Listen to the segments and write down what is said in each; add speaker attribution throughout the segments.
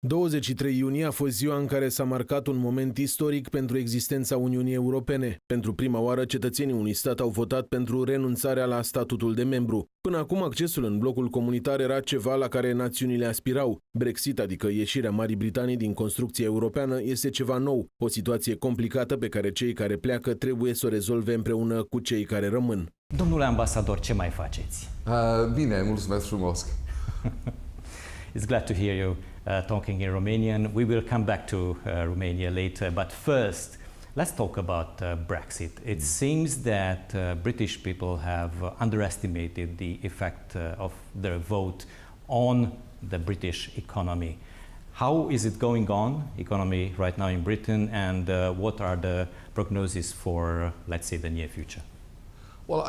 Speaker 1: 23 iunie a fost ziua în care s-a marcat un moment istoric pentru existența Uniunii Europene. Pentru prima oară, cetățenii unui stat au votat pentru renunțarea la statutul de membru. Până acum, accesul în blocul comunitar era ceva la care națiunile aspirau. Brexit, adică ieșirea Marii Britanii din construcția europeană, este ceva nou, o situație complicată pe care cei care pleacă trebuie să o rezolve împreună cu cei care rămân.
Speaker 2: Domnule ambasador, ce mai faceți?
Speaker 3: Bine, mulțumesc frumos.
Speaker 2: It's glad to hear you talking in Romanian. We will come back to Romania later, but first, let's talk about Brexit. It seems that British people have underestimated the effect of their vote on the British economy. How is it going on, economy right now in Britain, and what are the prognoses for, let's say, the near future?
Speaker 3: Well,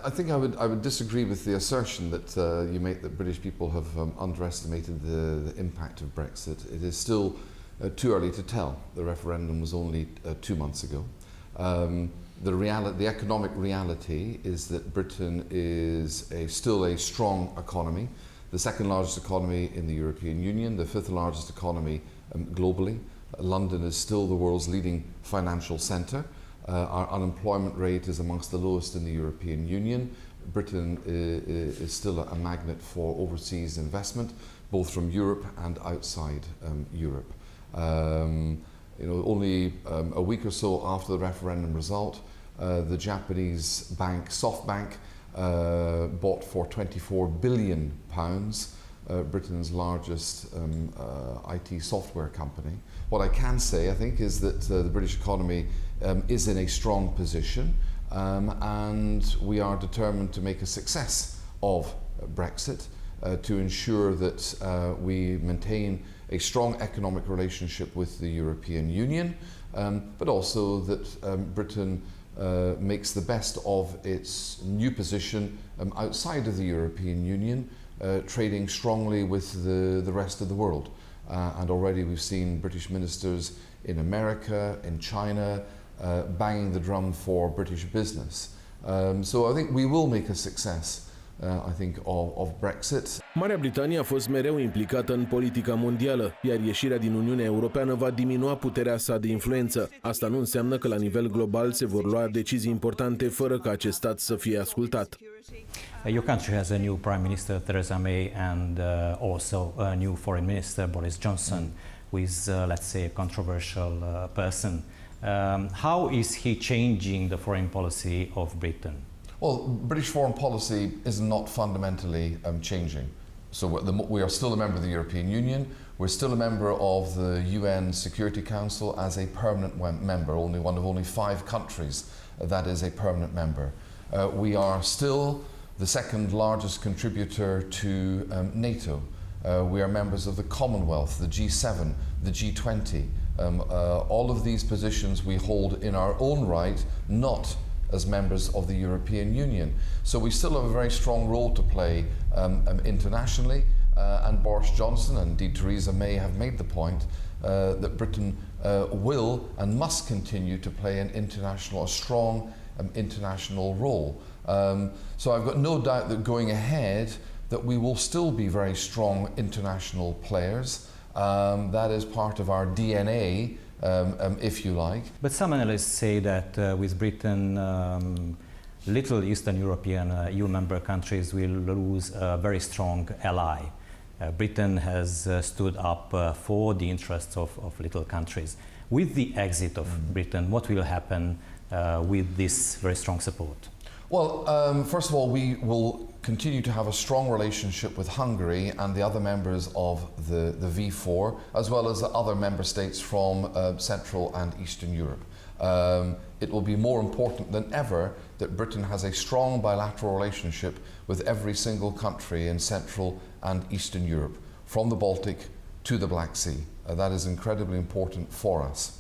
Speaker 3: I think I would disagree with the assertion that you make that British people have underestimated the impact of Brexit. It is still too early to tell. The referendum was only 2 months ago. The economic reality is that Britain is still a strong economy, the second largest economy in the European Union, the fifth largest economy globally. London is still the world's leading financial centre. Our unemployment rate is amongst the lowest in the European Union. Britain is still a magnet for overseas investment, both from Europe and outside Europe. Only a week or so after the referendum result, the Japanese bank SoftBank bought for £24 billion Britain's largest IT software company. What I can say, I think, is that the British economy is in a strong position, and we are determined to make a success of Brexit to ensure that we maintain a strong economic relationship with the European Union, but also that Britain makes the best of its new position outside of the European Union, trading strongly with the rest of the world. And already we've seen British ministers in America, in China, banging the drum for British business. So I think we will make a success, of Brexit.
Speaker 1: Marea Britanie a fost mereu implicată în politica mondială, iar ieșirea din Uniunea Europeană va diminua puterea sa de influență. Asta nu înseamnă că la nivel global se vor lua decizii importante fără ca acest stat să fie ascultat.
Speaker 2: Your country has a new Prime Minister, Theresa May, and also a new Foreign Minister, Boris Johnson, who is, let's say, a controversial person. How is he changing the foreign policy of Britain?
Speaker 3: Well, British foreign policy is not fundamentally changing. So we are still a member of the European Union. We're still a member of the UN Security Council as a permanent member, only one of only 5 countries that is a permanent member. We are still the second largest contributor to NATO. We are members of the Commonwealth, the G7, the G20. All of these positions we hold in our own right, not as members of the European Union. So we still have a very strong role to play internationally, and Boris Johnson and indeed Theresa May have made the point that Britain will and must continue to play a strong international role. So I've got no doubt that going ahead that we will still be very strong international players. That is part of our DNA, if you like.
Speaker 2: But some analysts say that with Britain, little Eastern European EU member countries will lose a very strong ally. Britain has stood up for the interests of little countries. With the exit of Britain, what will happen with this very strong support?
Speaker 3: Well, first of all, we will continue to have a strong relationship with Hungary and the other members of the V4, as well as the other member states from Central and Eastern Europe. It will be more important than ever that Britain has a strong bilateral relationship with every single country in Central and Eastern Europe, from the Baltic to the Black Sea. That is incredibly important for us.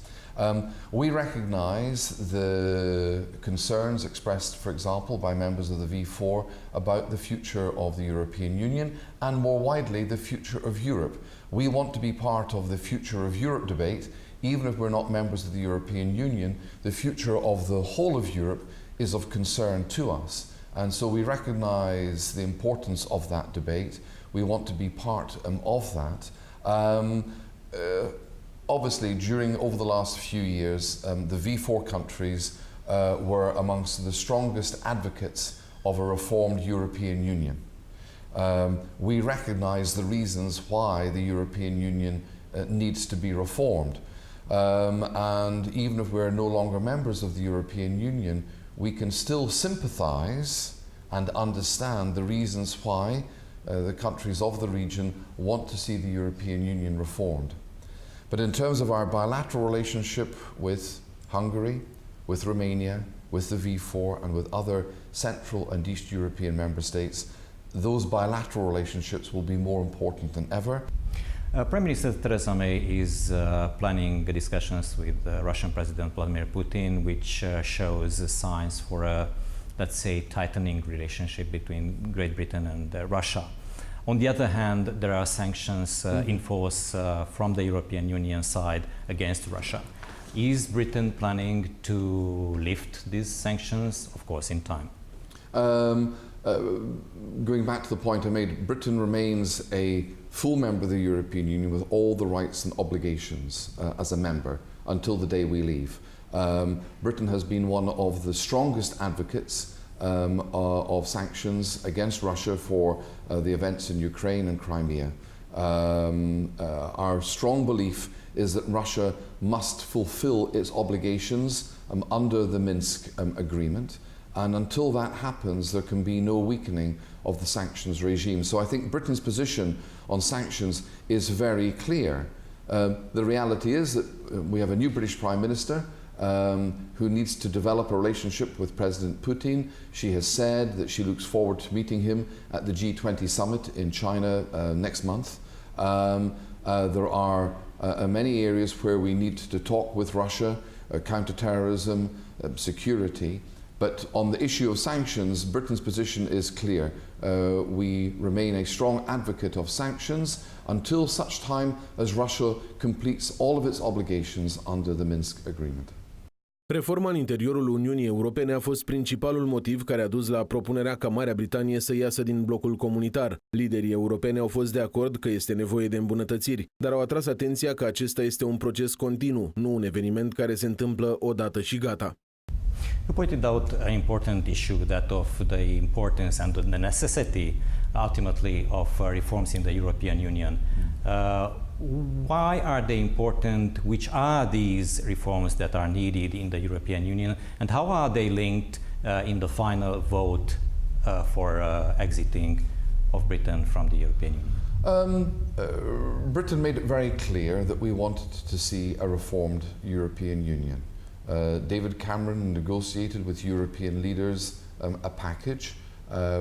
Speaker 3: We recognise the concerns expressed, for example, by members of the V4 about the future of the European Union and more widely the future of Europe. We want to be part of the future of Europe debate, even if we're not members of the European Union. The future of the whole of Europe is of concern to us, and so we recognise the importance of that debate. We want to be part of that. Obviously, over the last few years, the V4 countries were amongst the strongest advocates of a reformed European Union. We recognise the reasons why the European Union needs to be reformed. And even if we're no longer members of the European Union, we can still sympathise and understand the reasons why the countries of the region want to see the European Union reformed. But in terms of our bilateral relationship with Hungary, with Romania, with the V4 and with other Central and East European member states, those bilateral relationships will be more important than ever.
Speaker 2: Prime Minister Theresa May is planning discussions with Russian President Vladimir Putin, which shows signs for a, let's say, tightening relationship between Great Britain and Russia. On the other hand, there are sanctions in force from the European Union side against Russia. Is Britain planning to lift these sanctions, of course, in time?
Speaker 3: Going back to the point I made, Britain remains a full member of the European Union with all the rights and obligations as a member until the day we leave. Britain has been one of the strongest advocates of sanctions against Russia for the events in Ukraine and Crimea. Our strong belief is that Russia must fulfill its obligations under the Minsk agreement, and until that happens there can be no weakening of the sanctions regime. So I think Britain's position on sanctions is very clear. The reality is that we have a new British Prime Minister who needs to develop a relationship with President Putin. She has said that she looks forward to meeting him at the G20 summit in China next month. There are many areas where we need to talk with Russia, counterterrorism, security. But on the issue of sanctions, Britain's position is clear. We remain a strong advocate of sanctions until such time as Russia completes all of its obligations under the Minsk agreement.
Speaker 1: Reforma în interiorul Uniunii Europene a fost principalul motiv care a dus la propunerea ca Marea Britanie să iasă din blocul comunitar. Liderii europeni au fost de acord că este nevoie de îmbunătățiri, dar au atras atenția că acesta este un proces continuu, nu un eveniment care se întâmplă odată și gata.
Speaker 2: You pointed out an important issue, that of the importance and the necessity, ultimately, of reforms in the European Union. Why are they important? Which are these reforms that are needed in the European Union? And how are they linked in the final vote for exiting of Britain from the European Union?
Speaker 3: Britain made it very clear that we wanted to see a reformed European Union. David Cameron negotiated with European leaders a package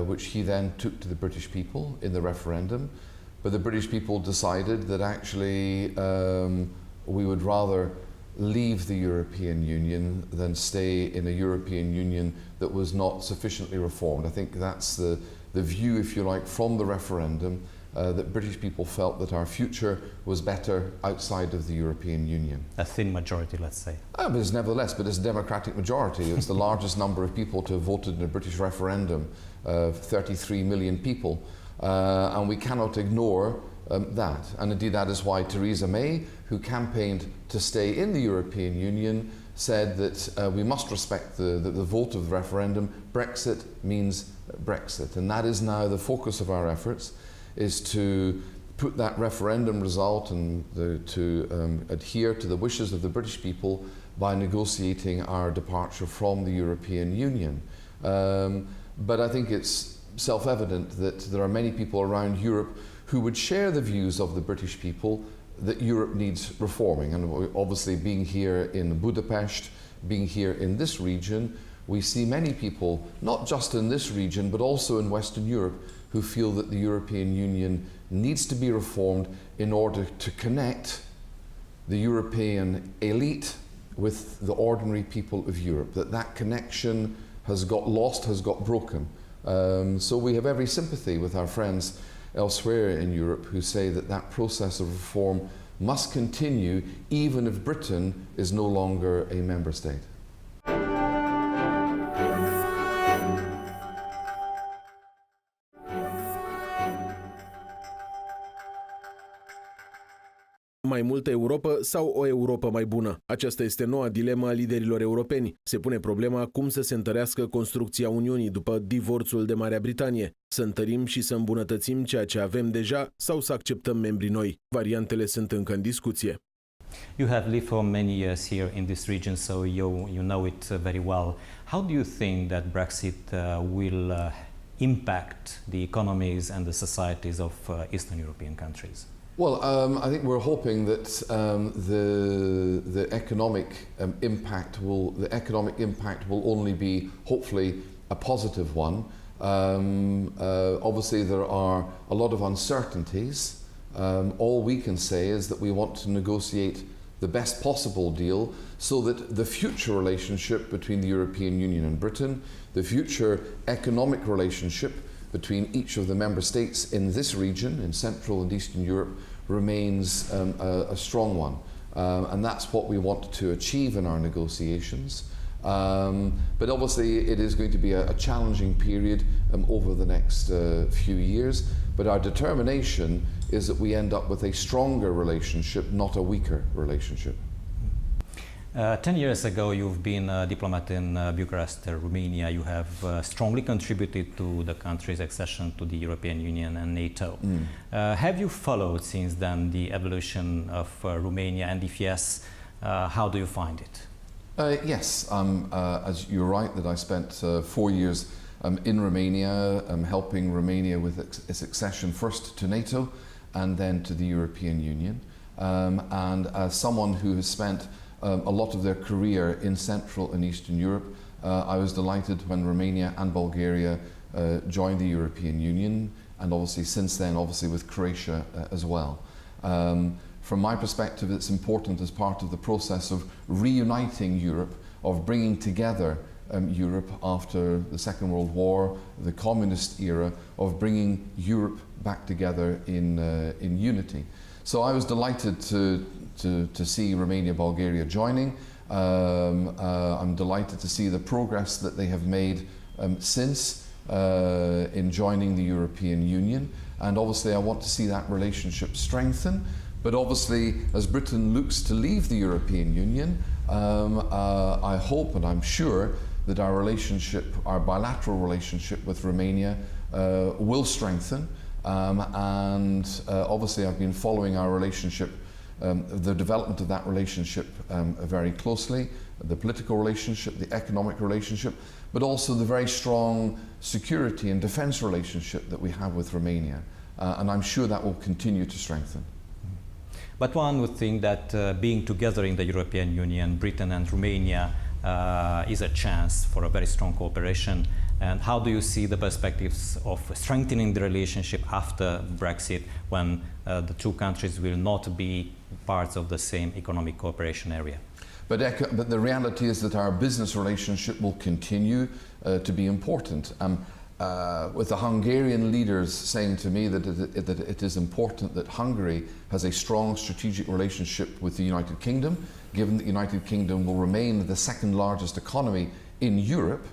Speaker 3: which he then took to the British people in the referendum, but the British people decided that actually we would rather leave the European Union than stay in a European Union that was not sufficiently reformed. I think that's the view, if you like, from the referendum, that British people felt that our future was better outside of the European Union.
Speaker 2: A thin majority, let's say.
Speaker 3: But it's nevertheless, but it's a democratic majority. It's the largest number of people to have voted in a British referendum, 33 million people, and we cannot ignore that. And indeed that is why Theresa May, who campaigned to stay in the European Union, said that we must respect the vote of the referendum. Brexit means Brexit, and that is now the focus of our efforts, is to put that referendum result and to adhere to the wishes of the British people by negotiating our departure from the European Union. But I think it's self-evident that there are many people around Europe who would share the views of the British people that Europe needs reforming. And obviously, being here in Budapest, being here in this region, we see many people, not just in this region, but also in Western Europe, who feel that the European Union needs to be reformed in order to connect the European elite with the ordinary people of Europe, that connection has got lost, has got broken. So we have every sympathy with our friends elsewhere in Europe who say that that process of reform must continue even if Britain is no longer a member state.
Speaker 1: Mai multă Europă sau o Europă mai bună? Aceasta este noua dilemă a liderilor europeni. Se pune problema cum să se întărească construcția Uniunii după divorțul de Marea Britanie. Să întărim și să îmbunătățim ceea ce avem deja sau să acceptăm membri noi? Variantele sunt încă în discuție.
Speaker 2: You have lived for many years here in this region, so you know it very well. How do you think that Brexit will impact the economies and the societies of Eastern European countries?
Speaker 3: Well, I think we're hoping that the economic impact will only be hopefully a positive one. Obviously, there are a lot of uncertainties. All we can say is that we want to negotiate the best possible deal so that the future relationship between the European Union and Britain, the future economic relationship between each of the member states in this region, in Central and Eastern Europe, remains a strong one. And that's what we want to achieve in our negotiations. But obviously it is going to be a challenging period over the next few years, but our determination is that we end up with a stronger relationship, not a weaker relationship.
Speaker 2: 10 years ago, you've been a diplomat in Bucharest, Romania. You have strongly contributed to the country's accession to the European Union and NATO. Have you followed since then the evolution of Romania, and if yes, how do you find it?
Speaker 3: Yes, as you're right that I spent 4 years in Romania, helping Romania with its accession first to NATO and then to the European Union. And as someone who has spent a lot of their career in Central and Eastern Europe, I was delighted when Romania and Bulgaria joined the European Union, and obviously since then, obviously with Croatia as well. From my perspective, it's important as part of the process of reuniting Europe, of bringing together Europe after the Second World War, the communist era, of bringing Europe back together in unity. So I was delighted to see Romania, Bulgaria joining. I'm delighted to see the progress that they have made since in joining the European Union. And obviously I want to see that relationship strengthen. But obviously, as Britain looks to leave the European Union, I hope and I'm sure that our relationship, our bilateral relationship with Romania will strengthen. Obviously I've been following our relationship, the development of that relationship very closely, the political relationship, the economic relationship, but also the very strong security and defence relationship that we have with Romania. And I'm sure that will continue to strengthen.
Speaker 2: But one would think that being together in the European Union, Britain and Romania, is a chance for a very strong cooperation. And how do you see the perspectives of strengthening the relationship after Brexit, when the two countries will not be parts of the same economic cooperation area?
Speaker 3: But the reality is that our business relationship will continue to be important. With the Hungarian leaders saying to me that it is important that Hungary has a strong strategic relationship with the United Kingdom, given that the United Kingdom will remain the second largest economy in Europe.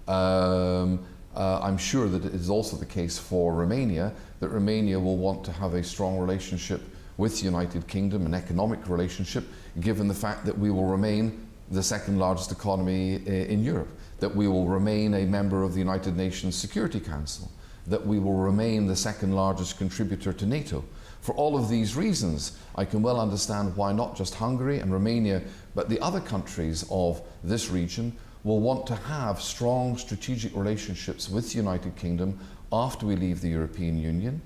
Speaker 3: I'm sure that it is also the case for Romania, that Romania will want to have a strong relationship with the United Kingdom, an economic relationship, given the fact that we will remain the second largest economy in Europe, that we will remain a member of the United Nations Security Council, that we will remain the second largest contributor to NATO. For all of these reasons, I can well understand why not just Hungary and Romania, but the other countries of this region will want to have strong strategic relationships with the United Kingdom after we leave the European Union,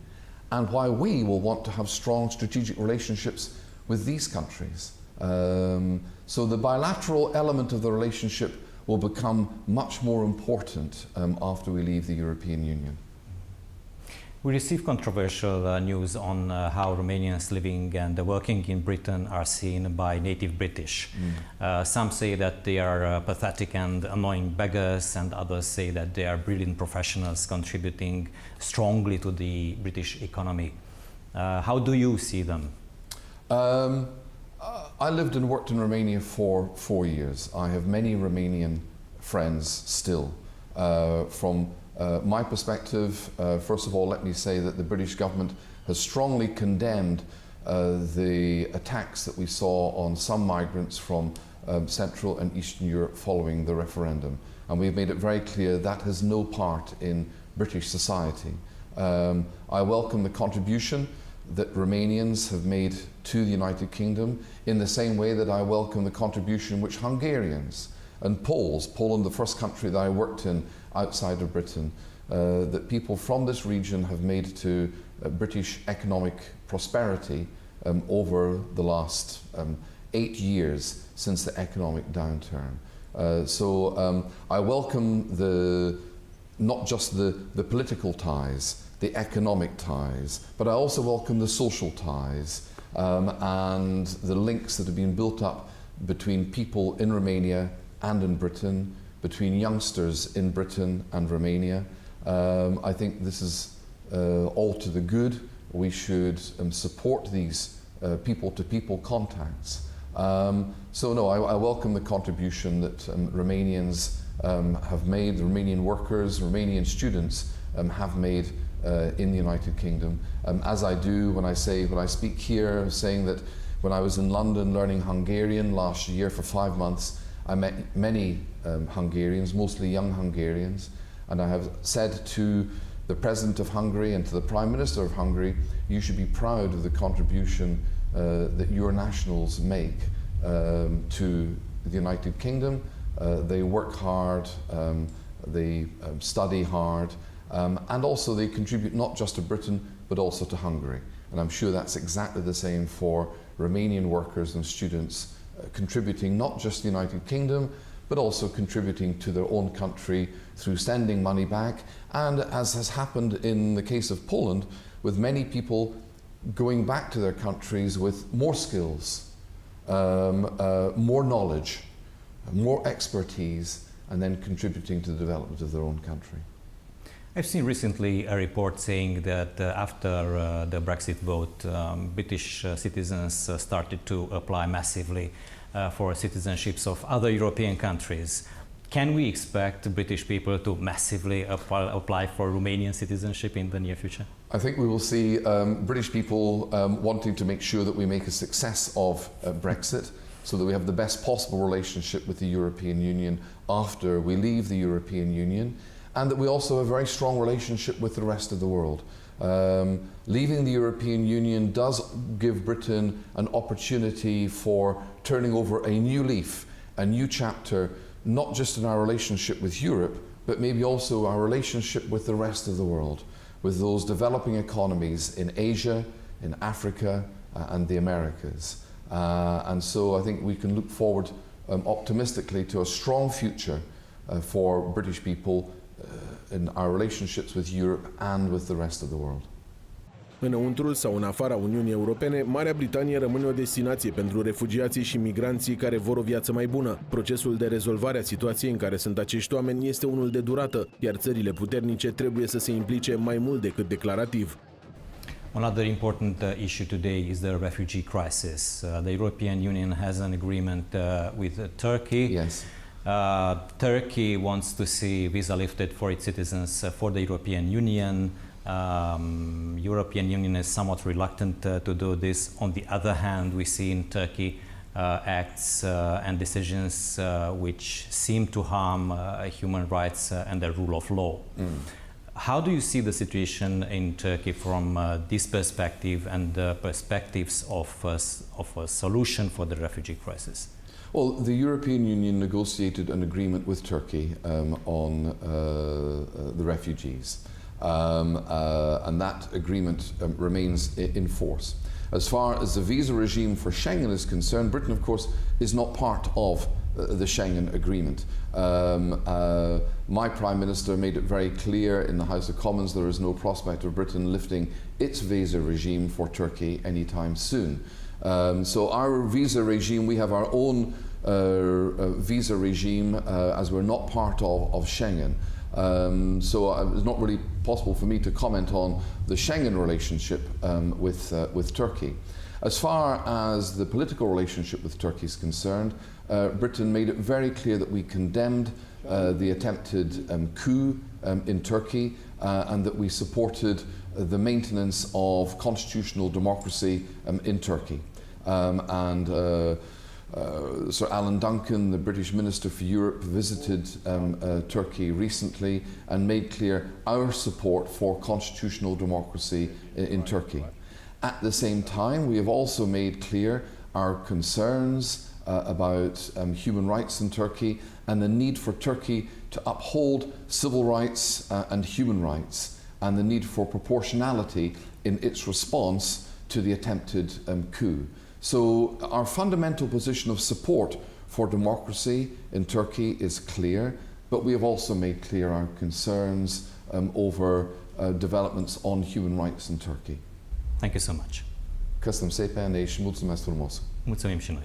Speaker 3: and why we will want to have strong strategic relationships with these countries. So the bilateral element of the relationship will become much more important after we leave the European Union.
Speaker 2: We receive controversial news on how Romanians living and working in Britain are seen by native British. Some say that they are pathetic and annoying beggars, and others say that they are brilliant professionals contributing strongly to the British economy. How do you see them?
Speaker 3: I lived and worked in Romania for 4 years. I have many Romanian friends still. From my perspective, first of all, let me say that the British government has strongly condemned the attacks that we saw on some migrants from Central and Eastern Europe following the referendum. And we've made it very clear that has no part in British society. I welcome the contribution that Romanians have made to the United Kingdom in the same way that I welcome the contribution which Hungarians and Poles, Poland the first country that I worked in outside of Britain, that people from this region have made to British economic prosperity over the last 8 years since the economic downturn. So I welcome not just the political ties, the economic ties, but I also welcome the social ties and the links that have been built up between people in Romania and in Britain, between youngsters in Britain and Romania. I think this is all to the good. We should support these people-to-people contacts. So no, I welcome the contribution that Romanians have made, the Romanian workers, Romanian students have made in the United Kingdom. As I do when I speak here, saying that when I was in London learning Hungarian last year for 5 months, I met many Hungarians, mostly young Hungarians, and I have said to the President of Hungary and to the Prime Minister of Hungary, you should be proud of the contribution that your nationals make to the United Kingdom. They work hard, they study hard, and also they contribute not just to Britain but also to Hungary. And I'm sure that's exactly the same for Romanian workers and students, contributing not just the United Kingdom but also contributing to their own country through sending money back, and as has happened in the case of Poland, with many people going back to their countries with more skills, more knowledge, more expertise, and then contributing to the development of their own country.
Speaker 2: I've seen recently a report saying that after the Brexit vote, British citizens started to apply massively for citizenships of other European countries. Can we expect British people to massively apply for Romanian citizenship in the near future?
Speaker 3: I think we will see British people wanting to make sure that we make a success of Brexit, so that we have the best possible relationship with the European Union after we leave the European Union, and that we also have a very strong relationship with the rest of the world. Leaving the European Union does give Britain an opportunity for turning over a new leaf, a new chapter, not just in our relationship with Europe, but maybe also our relationship with the rest of the world, with those developing economies in Asia, in Africa, and the Americas. And so I think we can look forward optimistically to a strong future for British people in our relationships with Europe and with the rest of the world.
Speaker 1: Înăuntrul sau în afara Uniunii Europene, Marea Britanie rămâne o destinație pentru refugiații și migranții care vor o viață mai bună. Procesul de rezolvare a situației în care sunt acești oameni este unul de durată, iar țările puternice trebuie să se implice mai mult decât declarativ.
Speaker 2: Another important issue today is the refugee crisis. The European Union has an agreement with Turkey.
Speaker 3: Yes.
Speaker 2: Turkey wants to see visa lifted for its citizens for the European Union. European Union is somewhat reluctant to do this. On the other hand, we see in Turkey acts and decisions which seem to harm human rights and the rule of law. How do you see the situation in Turkey from this perspective and the perspectives of a solution for the refugee crisis?
Speaker 3: Well, the European Union negotiated an agreement with Turkey on the refugees. And that agreement remains in force. As far as the visa regime for Schengen is concerned, Britain, of course, is not part of the Schengen agreement. My Prime Minister made it very clear in the House of Commons there is no prospect of Britain lifting its visa regime for Turkey anytime soon. So our visa regime, we have our own visa regime as we're not part of Schengen. So it's not really possible for me to comment on the Schengen relationship with Turkey. As far as the political relationship with Turkey is concerned, Britain made it very clear that we condemned the attempted coup in Turkey, and that we supported the maintenance of constitutional democracy in Turkey. Sir Alan Duncan, the British Minister for Europe, visited Turkey recently and made clear our support for constitutional democracy in Turkey. At the same time, we have also made clear our concerns about human rights in Turkey and the need for Turkey to uphold civil rights and human rights, and the need for proportionality in its response to the attempted coup. So our fundamental position of support for democracy in Turkey is clear, but we have also made clear our concerns over developments on human rights in Turkey.
Speaker 2: Thank you so much.
Speaker 3: Köszönöm szépen, és mulțumesc frumos.
Speaker 2: Mulțumim și noi.